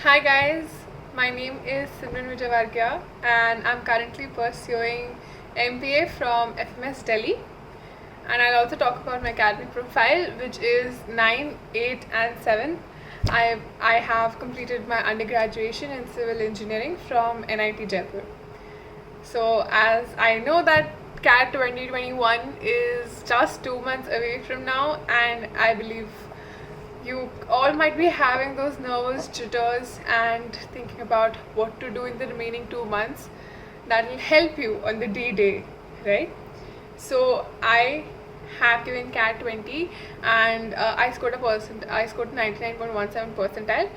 Hi guys, my name is Simran Vijayavargya and I'm currently pursuing MBA from FMS Delhi, and I'll also talk about my academic profile, which is 9, 8 and 7. I have completed my undergraduation in civil engineering from NIT Jaipur. So as I know that CAT 2021 is just 2 months away from now, and I believe you all might be having those nervous jitters and thinking about what to do in the remaining 2 months that will help you on the D day, right? So I have given CAT 20 and I scored 99.17 percentile,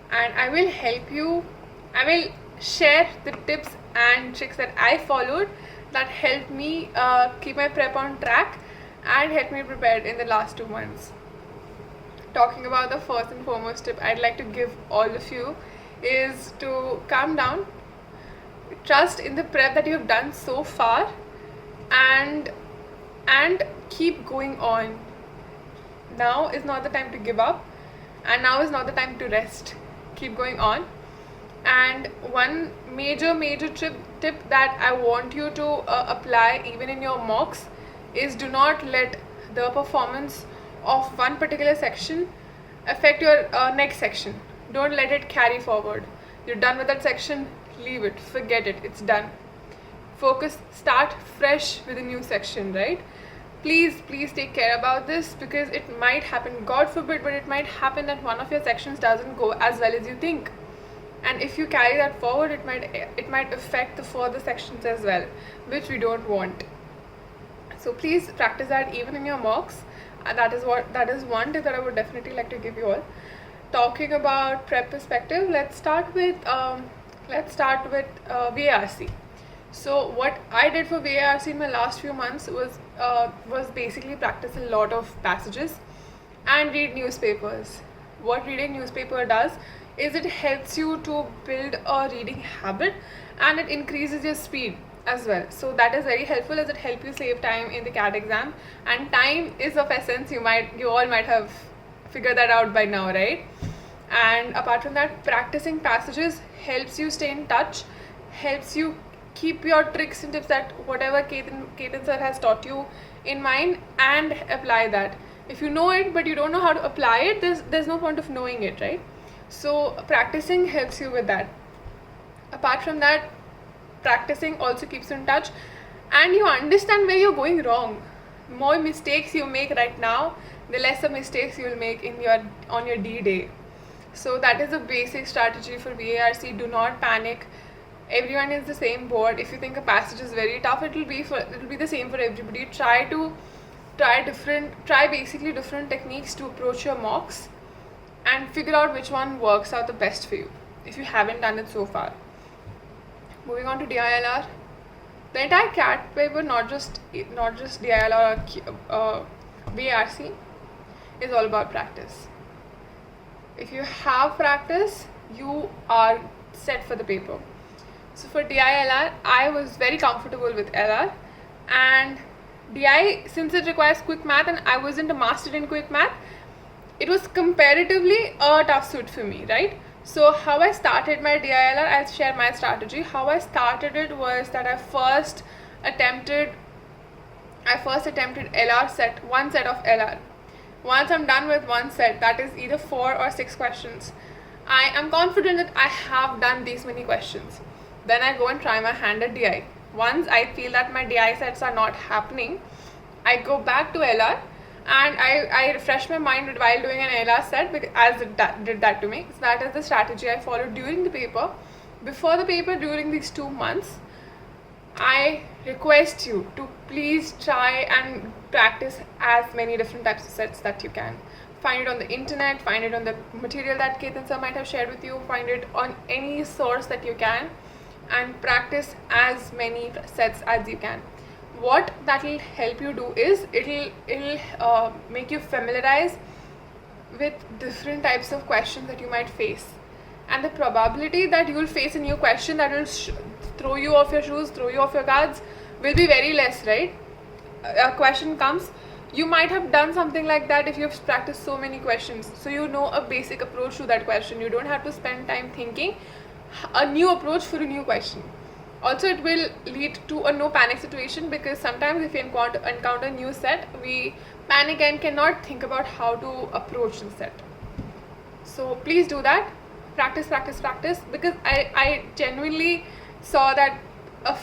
and I will help you. I will share the tips and tricks that I followed that helped me keep my prep on track and help me prepared in the last 2 months. Talking about the first and foremost tip I'd like to give all of you is to calm down, trust in the prep that you have done so far, and keep going on. Now is not the time to give up, and now is not the time to rest. Keep going on. And one major tip that I want you to apply even in your mocks is do not let the performance of one particular section affect your next section. Don't let it carry forward. You're done with that section, leave it, forget it, it's done. Focus, start fresh with a new section, right? Please take care about this, because it might happen, God forbid, but it might happen that one of your sections doesn't go as well as you think, and if you carry that forward, it might affect the further sections as well, which we don't want. So please practice that even in your mocks. That is one tip that I would definitely like to give you all. Talking about prep perspective, let's start with VARC. So what I did for VARC in my last few months was basically practice a lot of passages and read newspapers. What reading newspaper does is it helps you to build a reading habit, and it increases your speed as well. So that is very helpful, as it helps you save time in the CAT exam, and time is of essence. You all might have figured that out by now, right? And apart from that, practicing passages helps you stay in touch, helps you keep your tricks and tips that whatever Ketan sir has taught you in mind, and apply that. If you know it but you don't know how to apply it, there's no point of knowing it, right? So practicing helps you with that. Apart from that, practicing also keeps you in touch, and you understand where you're going wrong. More mistakes you make right now, the lesser mistakes you will make on your D day. So that is a basic strategy for VARC. Do not panic. Everyone is the same board. If you think a passage is very tough, it'll be the same for everybody. Try basically different techniques to approach your mocks, and figure out which one works out the best for you if you haven't done it so far. Moving on to DILR, the entire CAT paper, not just DILR or VARC, is all about practice. If you have practice, you are set for the paper. So for DILR, I was very comfortable with LR, and DI, since it requires quick math and I wasn't a master in quick math, it was comparatively a tough suit for me, right? So how I started my DILR, I'll share my strategy. How I started it was that I first attempted LR one set of LR. Once I'm done with one set, that is either 4 or 6 questions, I am confident that I have done these many questions. Then I go and try my hand at DI. Once I feel that my DI sets are not happening, I go back to LR, and I refresh my mind while doing an LR set, because as it did that to me. So that is the strategy I followed during the paper. Before the paper, during these 2 months, I request you to please try and practice as many different types of sets that you can. Find it on the internet, find it on the material that Ketan sir might have shared with you, find it on any source that you can, and practice as many sets as you can. What that will help you do is it'll make you familiarize with different types of questions that you might face, and the probability that you will face a new question that will throw you off your shoes, throw you off your guards, will be very less, right? A question comes, You might have done something like that if you've practiced so many questions, so you know a basic approach to that question. You don't have to spend time thinking a new approach for a new question. Also, it will lead to a no panic situation, because sometimes if we encounter a new set, we panic and cannot think about how to approach the set. So please do that. Practice, practice, practice, because I genuinely saw that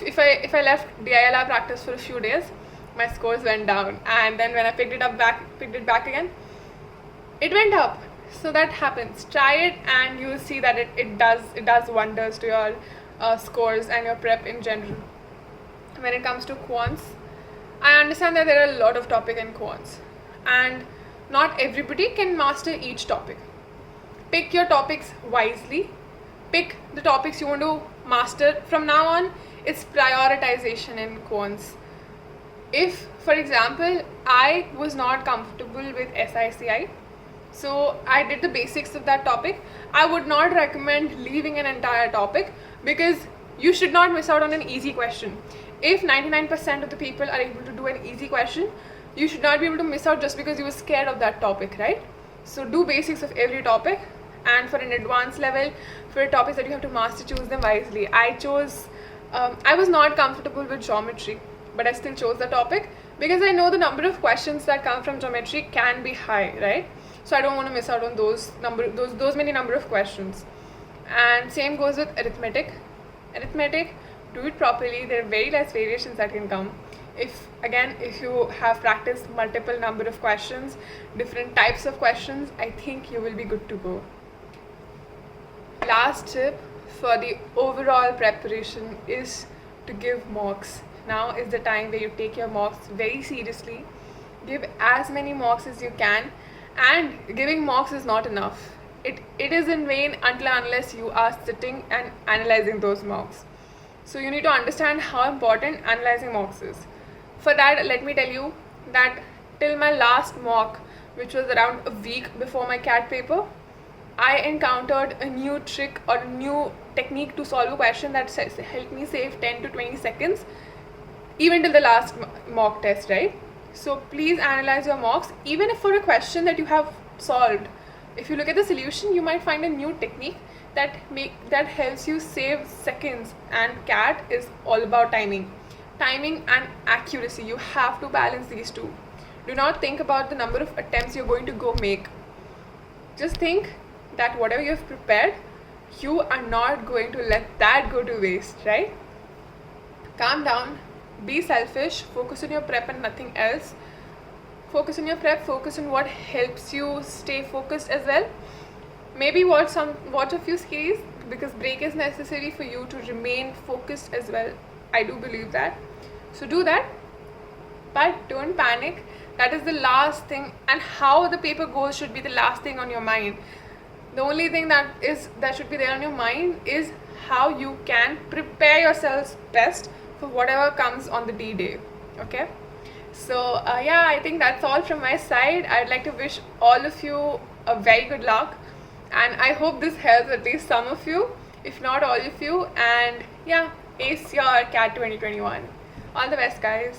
if I left DILR practice for a few days, my scores went down, and then when I picked it back again, it went up. So that happens. Try it and you'll see that it does wonders to your scores and your prep in general. When it comes to quants, I understand that there are a lot of topics in quants, and not everybody can master each topic. Pick your topics wisely. Pick the topics you want to master. From now on, it's prioritization in quants. If, for example, I was not comfortable with SICI, so I did the basics of that topic, I would not recommend leaving an entire topic, because you should not miss out on an easy question. If 99% of the people are able to do an easy question, you should not be able to miss out just because you were scared of that topic, right? So do basics of every topic, and for an advanced level, for topics that you have to master, choose them wisely. I was not comfortable with geometry, but I still chose the topic because I know the number of questions that come from geometry can be high, right? So I don't want to miss out on those many number of questions. And same goes with arithmetic. Arithmetic, do it properly. There are very less variations that can come. If you have practiced multiple number of questions, different types of questions, I think you will be good to go. Last tip for the overall preparation is to give mocks. Now is the time where you take your mocks very seriously. Give as many mocks as you can, and giving mocks is not enough. It is in vain unless you are sitting and analyzing those mocks. So you need to understand how important analyzing mocks is. For that, let me tell you that till my last mock, which was around a week before my CAT paper, I encountered a new trick or a new technique to solve a question that helped me save 10 to 20 seconds even till the last mock test, right? So please analyze your mocks, even if for a question that you have solved. If you look at the solution, you might find a new technique that helps you save seconds. And CAT is all about timing and accuracy. You have to balance these two. Do not think about the number of attempts you're going to go make. Just think that whatever you have prepared, you are not going to let that go to waste, right? Calm down, be selfish, focus on your prep and nothing else. Focus on your prep, focus on what helps you stay focused as well. Maybe watch a few series, because break is necessary for you to remain focused as well. I do believe that. So do that, but don't panic. That is the last thing, and how the paper goes should be the last thing on your mind. The only thing that should be there on your mind is how you can prepare yourselves best for whatever comes on the D-Day. Okay? So I think that's all from my side. I'd like to wish all of you a very good luck, and I hope this helps at least some of you, if not all of you. And ace your CAT 2021. All the best, guys.